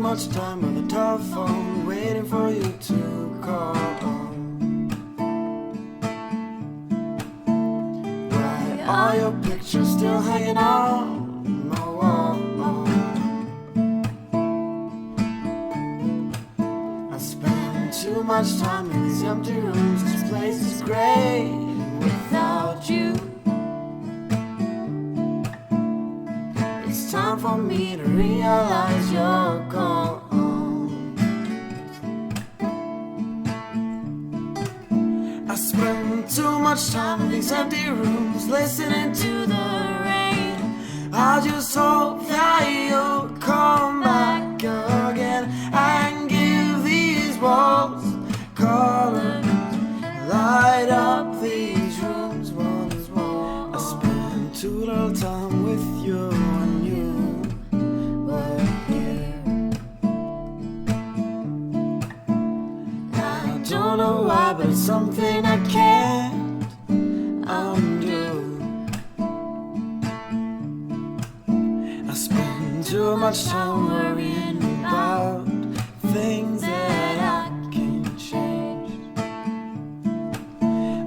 much time on the telephone, waiting for you to call. Why are your pictures still hanging on my wall? I spend too much time in these empty rooms. This place is great without you. It's time for me to realize you're gone. I spend too much time in these empty rooms, listening to the rain. I just hope that you'll come back again and give these walls color, light up these rooms once more. I spend too little time with you when you were here. I don't know why, but it's something I can't undo. I spend too much time worrying about things that I can't change.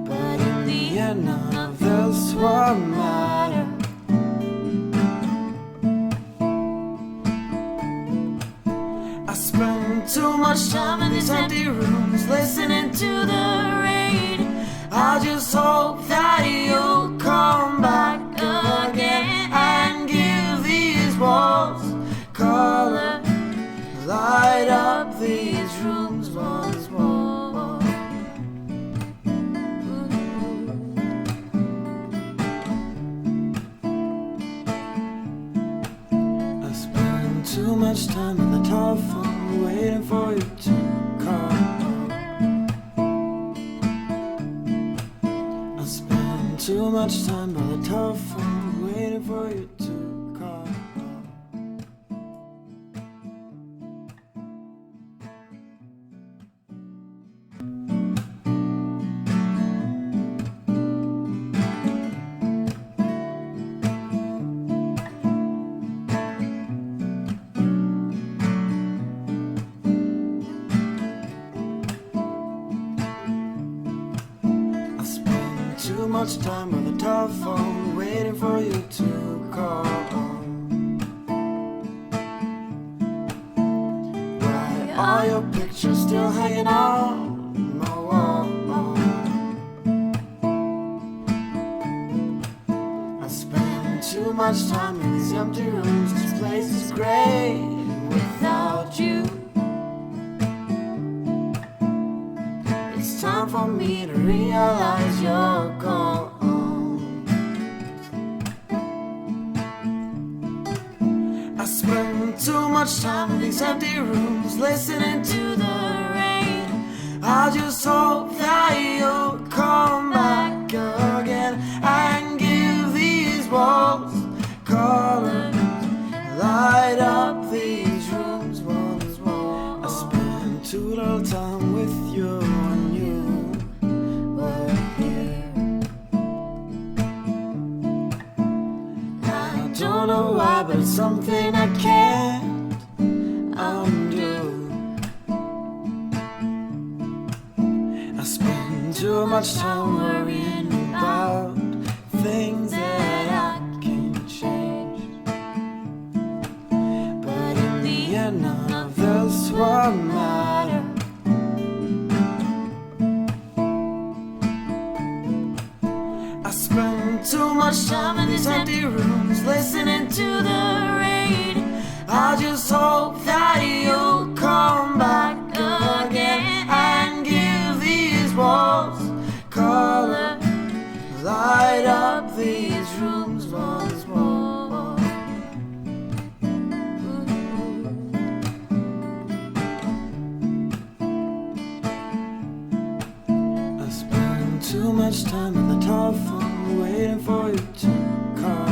But in the end, none of this will matter. I spend too much time in these empty rooms, listening to the rain. I just hope that you'll come back again and give these walls color, light up these rooms once more. I spend too much time on the telephone, waiting for you to call. I spend too much time by the telephone, waiting for you to call. I spend too much time on the telephone, waiting for you to call. Why are your pictures still hanging on my wall? I spend too much time in these empty rooms. This place is great without you. It's time for me to realize you're gone. I spend too much time in these empty rooms, listening to the rain. I just hope that you'll come back again and give these walls color, light up these rooms once more. I spend too little time with you when you were here. I don't know why, but it's something I can't undo. I spend too much time worrying about things that I can't change. But in the end, none of this will matter. I spend too much time in these empty rooms, listening to the rain. I just hope that you'll come back again and give these walls color, light up these rooms once more. I spend too much time on the telephone, waiting for you to call.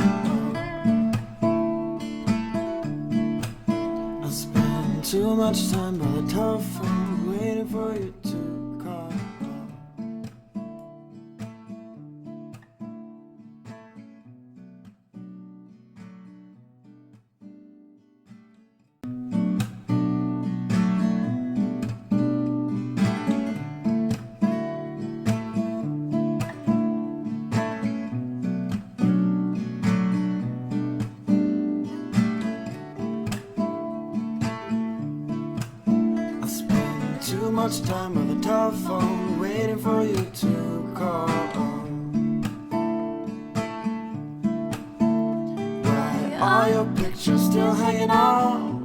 I spend too much time by the telephone, waiting for you to call. much time by the telephone, waiting for you to call. Why are your pictures still hanging on